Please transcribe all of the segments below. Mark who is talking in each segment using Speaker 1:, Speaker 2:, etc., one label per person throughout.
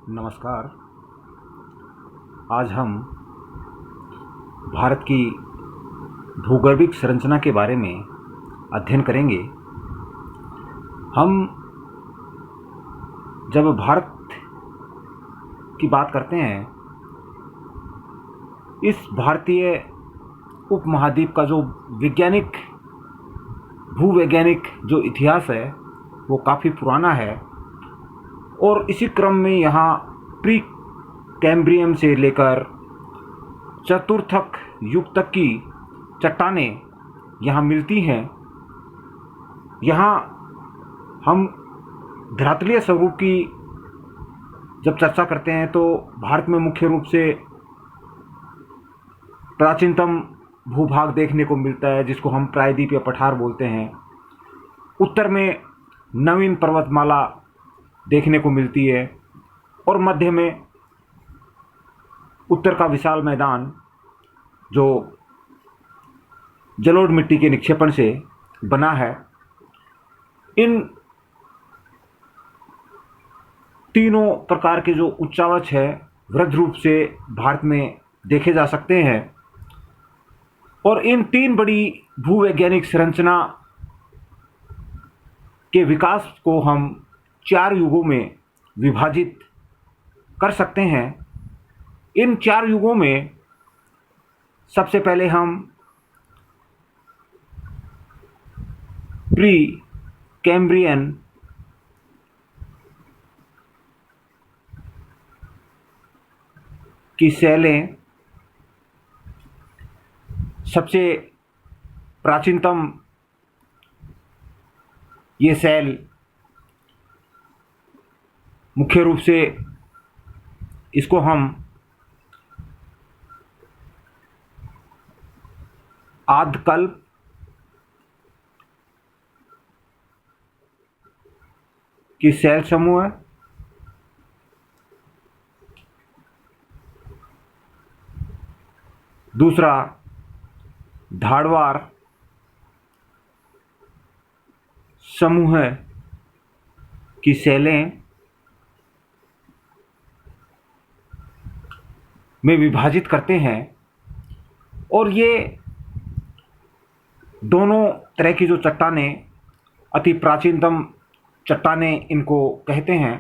Speaker 1: नमस्कार। आज हम भारत की भूगर्भिक संरचना के बारे में अध्ययन करेंगे। हम जब भारत की बात करते हैं, इस भारतीय उपमहाद्वीप का जो भूवैज्ञानिक जो इतिहास है वो काफ़ी पुराना है और इसी क्रम में यहाँ प्री कैम्ब्रियम से लेकर चतुर्थक युग तक की चट्टानें यहाँ मिलती हैं। यहाँ हम धरातलीय स्वरूप की जब चर्चा करते हैं तो भारत में मुख्य रूप से प्राचीनतम भूभाग देखने को मिलता है, जिसको हम प्रायद्वीप या पठार बोलते हैं। उत्तर में नवीन पर्वतमाला देखने को मिलती है और मध्य में उत्तर का विशाल मैदान जो जलोढ़ मिट्टी के निक्षेपण से बना है। इन तीनों प्रकार के जो उच्चावच है वृहद रूप से भारत में देखे जा सकते हैं और इन तीन बड़ी भूवैज्ञानिक संरचना के विकास को हम 4 युगों में विभाजित कर सकते हैं। इन 4 युगों में सबसे पहले हम प्री कैम्ब्रियन की शैलें, सबसे प्राचीनतम ये शैल मुख्य रूप से इसको हम आद्यकल्प की शैल समूह है। दूसरा धारवाड़ समूह की शैलें में विभाजित करते हैं और ये दोनों तरह की जो चट्टानें अति प्राचीनतम चट्टानें इनको कहते हैं।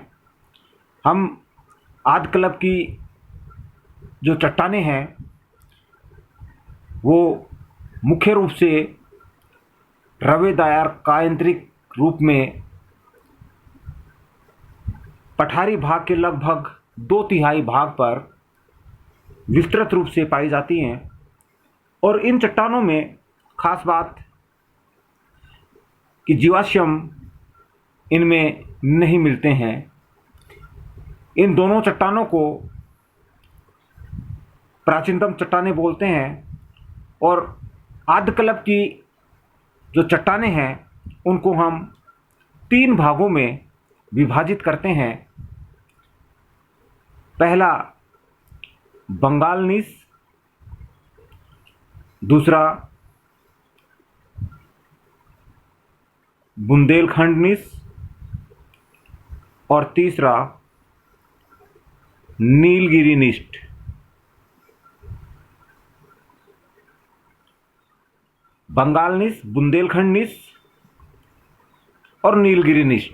Speaker 1: हम आद्यकल्प की जो चट्टानें हैं वो मुख्य रूप से रवेदार कायांतरिक रूप में पठारी भाग के लगभग 2/3 भाग पर विस्तृत रूप से पाई जाती हैं और इन चट्टानों में खास बात कि जीवाश्म इनमें नहीं मिलते हैं। इन दोनों चट्टानों को प्राचीनतम चट्टानें बोलते हैं और आद्यकल्प की जो चट्टानें हैं उनको हम 3 भागों में विभाजित करते हैं। पहला बंगाल नीस, दूसरा बुंदेलखंड नीस और तीसरा नीलगिरी नीस्ट। बंगाल नीस, बुंदेलखंड नीस और नीलगिरी नीस्ट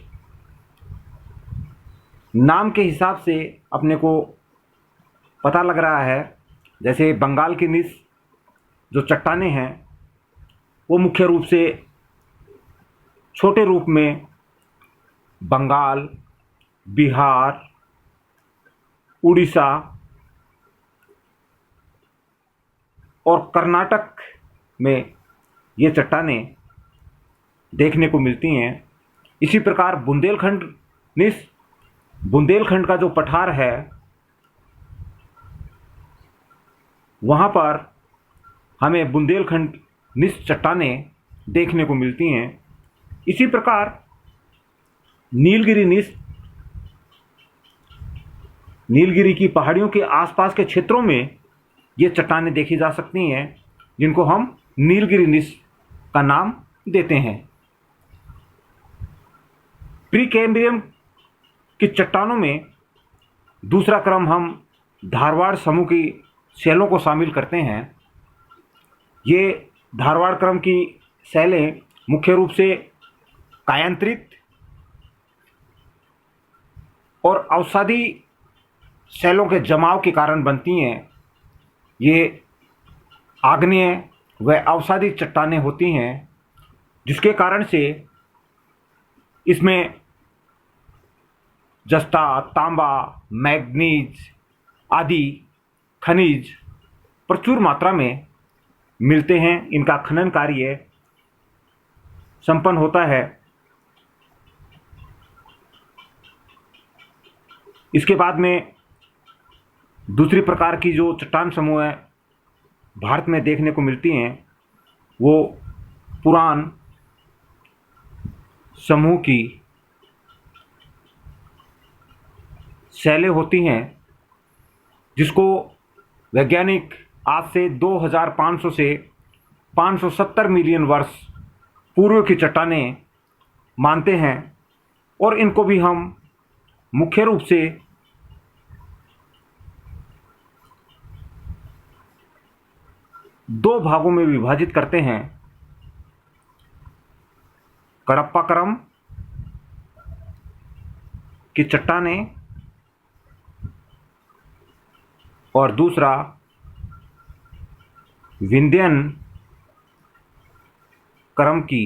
Speaker 1: नाम के हिसाब से अपने को पता लग रहा है। जैसे बंगाल की नीस जो चट्टानें हैं वो मुख्य रूप से छोटे रूप में बंगाल, बिहार, उड़ीसा और कर्नाटक में ये चट्टानें देखने को मिलती हैं। इसी प्रकार बुंदेलखंड का जो पठार है वहाँ पर हमें बुंदेलखंड निस चट्टानें देखने को मिलती हैं। इसी प्रकार नीलगिरी की पहाड़ियों के आसपास के क्षेत्रों में ये चट्टानें देखी जा सकती हैं, जिनको हम नीलगिरी निस का नाम देते हैं। प्री कैम्ब्रियम की चट्टानों में दूसरा क्रम हम धारवाड़ समूह की शैलों को शामिल करते हैं। ये धारवाड़ क्रम की शैलें मुख्य रूप से कायांतरित और अवसादी शैलों के जमाव के कारण बनती हैं। ये आग्नेय व अवसादी चट्टानें होती हैं, जिसके कारण से इसमें जस्ता, तांबा, मैग्नीज आदि खनिज प्रचुर मात्रा में मिलते हैं। इनका खनन कार्य संपन्न होता है। इसके बाद में दूसरी प्रकार की जो चट्टान समूह है भारत में देखने को मिलती हैं, वो पुरान समूह की शैलें होती हैं, जिसको वैज्ञानिक आज से 2500 से 570 मिलियन वर्ष पूर्व की चट्टानें मानते हैं। और इनको भी हम मुख्य रूप से दो भागों में विभाजित करते हैं। कडप्पा क्रम की चट्टानें और दूसरा विंध्यन क्रम की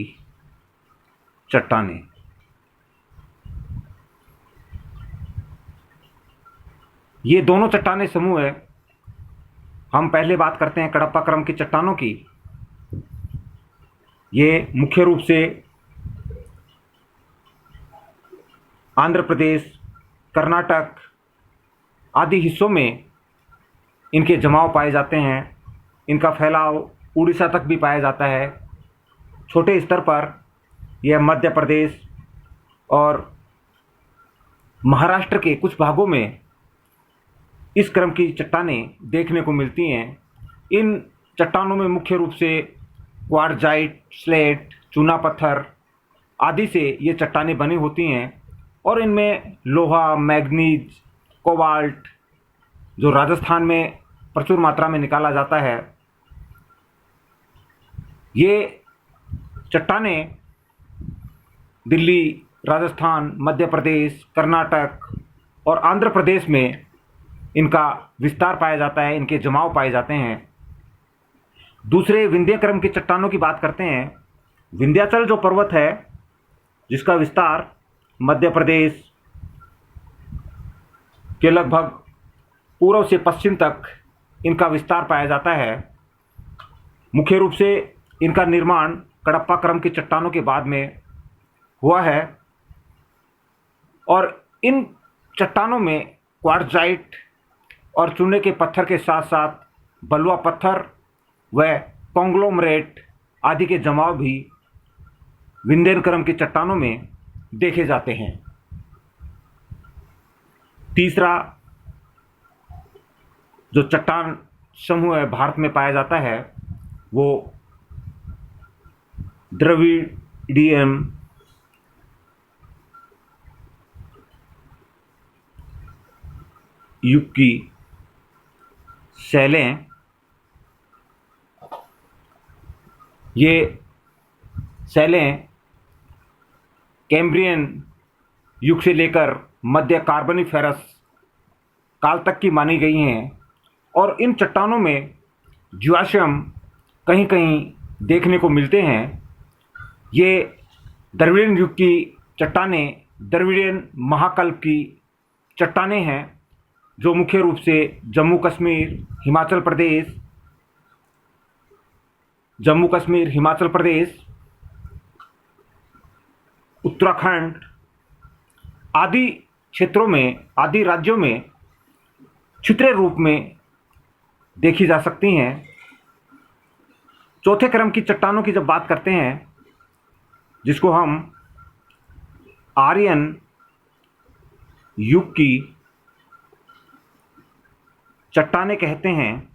Speaker 1: चट्टानें। ये दोनों चट्टानें समूह है। हम पहले बात करते हैं कडप्पा क्रम की चट्टानों की। ये मुख्य रूप से आंध्र प्रदेश, कर्नाटक आदि हिस्सों में इनके जमाव पाए जाते हैं। इनका फैलाव उड़ीसा तक भी पाया जाता है। छोटे स्तर पर यह मध्य प्रदेश और महाराष्ट्र के कुछ भागों में इस क्रम की चट्टानें देखने को मिलती हैं। इन चट्टानों में मुख्य रूप से क्वार्जाइट, स्लेट, चूना पत्थर आदि से ये चट्टानें बनी होती हैं और इनमें लोहा, मैग्नीज, कोबाल्ट जो राजस्थान में प्रचुर मात्रा में निकाला जाता है। ये चट्टानें दिल्ली, राजस्थान, मध्य प्रदेश, कर्नाटक और आंध्र प्रदेश में इनका विस्तार पाया जाता है, इनके जमाव पाए जाते हैं। दूसरे विंध्य क्रम की चट्टानों की बात करते हैं। विंध्याचल जो पर्वत है, जिसका विस्तार मध्य प्रदेश के लगभग पूर्व से पश्चिम तक इनका विस्तार पाया जाता है। मुख्य रूप से इनका निर्माण कडप्पा क्रम की चट्टानों के बाद में हुआ है और इन चट्टानों में क्वार्जाइट और चूने के पत्थर के साथ साथ बलुआ पत्थर व कॉन्ग्लोमरेट आदि के जमाव भी विंध्यन क्रम की चट्टानों में देखे जाते हैं। तीसरा जो चट्टान समूह है भारत में पाया जाता है, वो द्रविडियन युग की शैलें। ये शैलें कैम्ब्रियन युग से लेकर मध्य कार्बोनिफेरस काल तक की मानी गई हैं और इन चट्टानों में जीवाश्म कहीं कहीं देखने को मिलते हैं। ये द्रविडियन युग की चट्टानें द्रविडियन महाकल्प की चट्टानें हैं, जो मुख्य रूप से जम्मू कश्मीर, हिमाचल प्रदेश, उत्तराखंड आदि क्षेत्रों में, आदि राज्यों में छितरे रूप में देखी जा सकती हैं। चौथे क्रम की चट्टानों की जब बात करते हैं, जिसको हम आर्यन युग की चट्टानें कहते हैं,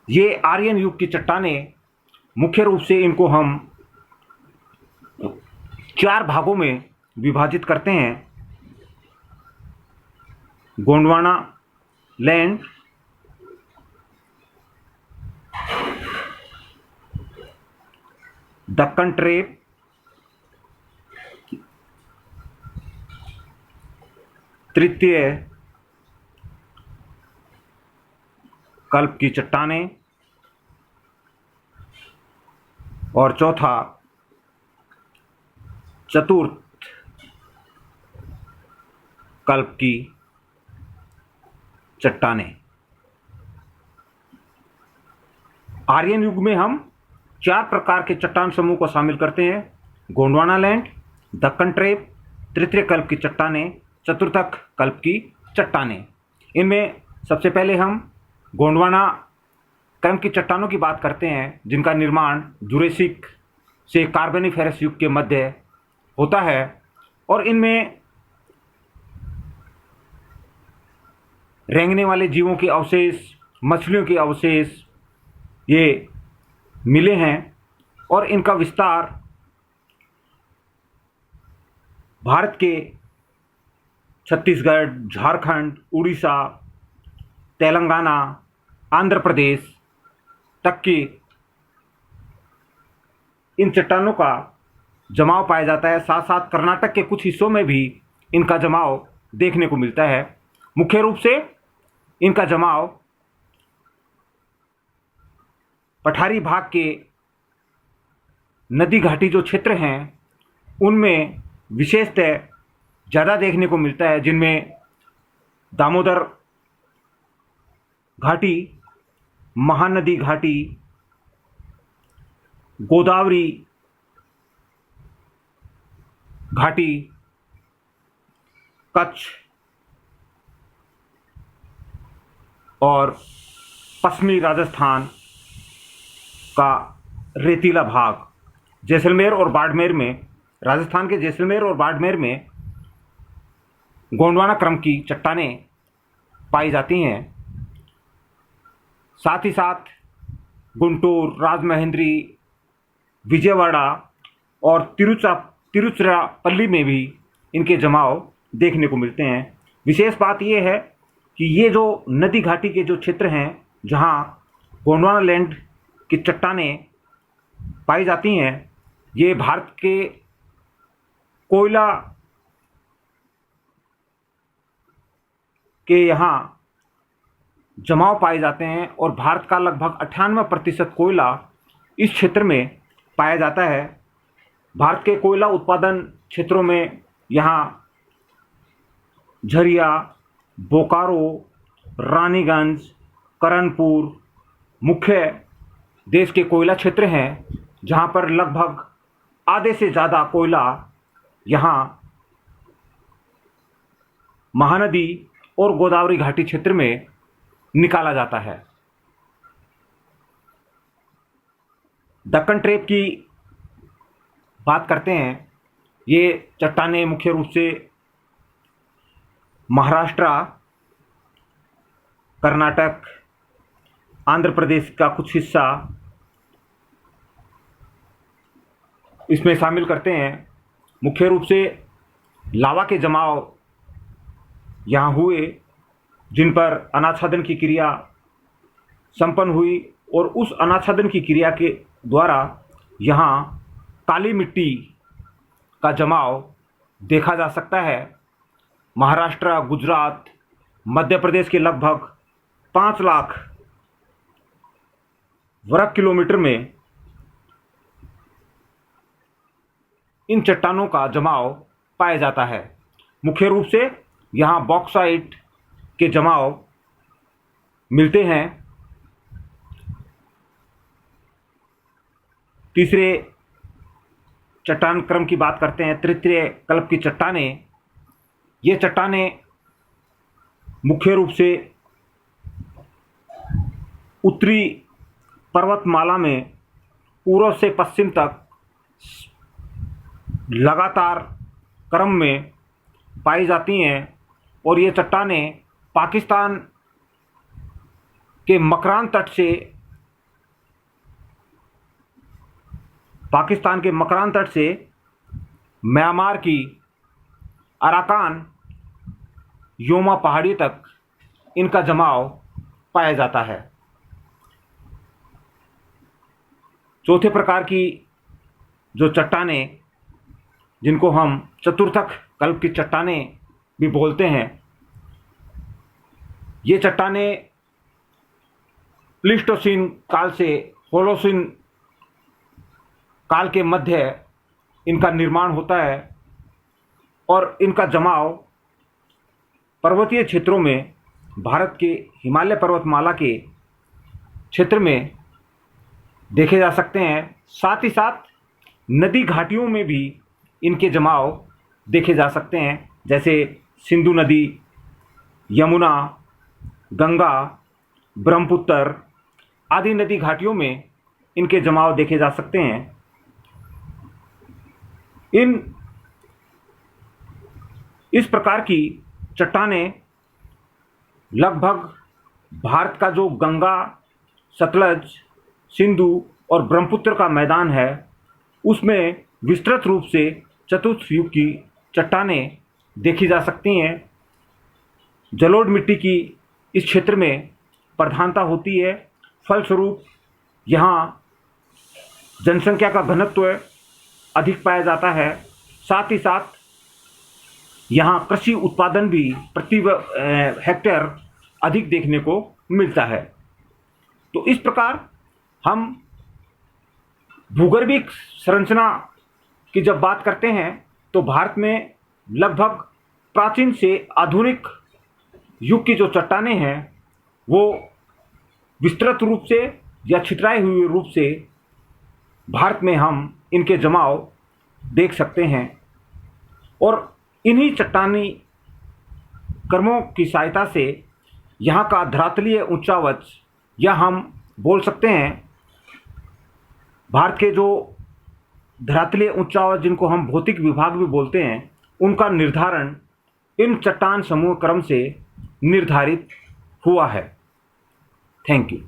Speaker 1: ये आर्यन युग की चट्टानें मुख्य रूप से इनको हम 4 भागों में विभाजित करते हैं। गोंडवाना लैंड, दक्कन ट्रेप, तृतीय कल्प की चट्टानें, और चौथा चतुर्थ कल्प की चट्टानें। आर्यन युग में हम 4 प्रकार के चट्टान समूह को शामिल करते हैं: गोंडवाना लैंड, दक्कन ट्रेप, तृतीय कल्प की चट्टानें, चतुर्थक कल्प की चट्टानें। इनमें सबसे पहले हम गोंडवाना क्रम की चट्टानों की बात करते हैं, जिनका निर्माण जुरेसिक से कार्बोनिफेरस युग के मध्य होता है, और इनमें रेंगने वाले जीवों के अवशेष, मछलियों के अवशेष ये मिले हैं, और इनका विस्तार भारत के छत्तीसगढ़, झारखंड, उड़ीसा, तेलंगाना, आंध्र प्रदेश तक की इन चट्टानों का जमाव पाया जाता है। साथ साथ कर्नाटक के कुछ हिस्सों में भी इनका जमाव देखने को मिलता है। मुख्य रूप से इनका जमाव पठारी भाग के नदी घाटी जो क्षेत्र हैं उनमें विशेषतः ज़्यादा देखने को मिलता है, जिनमें दामोदर घाटी, महानदी घाटी, गोदावरी घाटी, कच्छ और पश्चिमी राजस्थान का रेतीला भाग, जैसलमेर और बाड़मेर में, राजस्थान के जैसलमेर और बाड़मेर में गोंडवाना क्रम की चट्टानें पाई जाती हैं। साथ ही साथ गुंटूर, राजमहेंद्री, विजयवाड़ा और तिरुचिरापल्ली में भी इनके जमाव देखने को मिलते हैं। विशेष बात यह है कि ये जो नदी घाटी के जो क्षेत्र हैं जहाँ गोंडवाना लैंड की चट्टानें पाई जाती हैं, ये भारत के कोयला के यहाँ जमाव पाए जाते हैं, और भारत का लगभग 98% कोयला इस क्षेत्र में पाया जाता है। भारत के कोयला उत्पादन क्षेत्रों में यहाँ झरिया, बोकारो, रानीगंज, करनपुर मुख्य देश के कोयला क्षेत्र हैं, जहाँ पर लगभग आधे से ज़्यादा कोयला यहाँ महानदी और गोदावरी घाटी क्षेत्र में निकाला जाता है। दक्कन ट्रेप की बात करते हैं। ये चट्टानें मुख्य रूप से महाराष्ट्र, कर्नाटक, आंध्र प्रदेश का कुछ हिस्सा इसमें शामिल करते हैं। मुख्य रूप से लावा के जमाव यहाँ हुए, जिन पर अनाच्छादन की क्रिया संपन्न हुई, और उस अनाच्छादन की क्रिया के द्वारा यहाँ काली मिट्टी का जमाव देखा जा सकता है। महाराष्ट्र, गुजरात, मध्य प्रदेश के लगभग 5 लाख वर्ग किलोमीटर में इन चट्टानों का जमाव पाया जाता है। मुख्य रूप से यहाँ बॉक्साइट के जमाव मिलते हैं। तीसरे चट्टान क्रम की बात करते हैं, तृतीय कल्प की चट्टानें। ये चट्टानें मुख्य रूप से उत्तरी पर्वतमाला में पूर्व से पश्चिम तक लगातार क्रम में पाई जाती हैं, और ये चट्टानें पाकिस्तान के मकरान तट से म्यांमार की अराकान योमा पहाड़ी तक इनका जमाव पाया जाता है। चौथे प्रकार की जो चट्टानें, जिनको हम चतुर्थक कल्प की चट्टानें भी बोलते हैं, ये चट्टानें प्लीस्टोसीन काल से होलोसीन काल के मध्य इनका निर्माण होता है और इनका जमाव पर्वतीय क्षेत्रों में भारत के हिमालय पर्वतमाला के क्षेत्र में देखे जा सकते हैं। साथ ही साथ नदी घाटियों में भी इनके जमाव देखे जा सकते हैं, जैसे सिंधु नदी, यमुना, गंगा, ब्रह्मपुत्र आदि नदी घाटियों में इनके जमाव देखे जा सकते हैं। इस प्रकार की चट्टानें लगभग भारत का जो गंगा, सतलज, सिंधु और ब्रह्मपुत्र का मैदान है, उसमें विस्तृत रूप से चतुर्थ युग की चट्टानें देखी जा सकती हैं। जलोढ़ मिट्टी की इस क्षेत्र में प्रधानता होती है। फलस्वरूप यहाँ जनसंख्या का घनत्व अधिक पाया जाता है। साथ ही साथ यहाँ कृषि उत्पादन भी प्रति हेक्टेयर अधिक देखने को मिलता है। तो इस प्रकार हम भूगर्भिक संरचना की जब बात करते हैं तो भारत में लगभग प्राचीन से आधुनिक युग की जो चट्टानें हैं वो विस्तृत रूप से या छितराए हुए रूप से भारत में हम इनके जमाव देख सकते हैं। और इन्हीं चट्टानी कर्मों की सहायता से यहाँ का धरातलीय उच्चावच, या हम बोल सकते हैं भारत के जो धरातलीय उच्चावच जिनको हम भौतिक विभाग भी बोलते हैं, उनका निर्धारण इन चट्टान समूह क्रम से निर्धारित हुआ है। Thank you.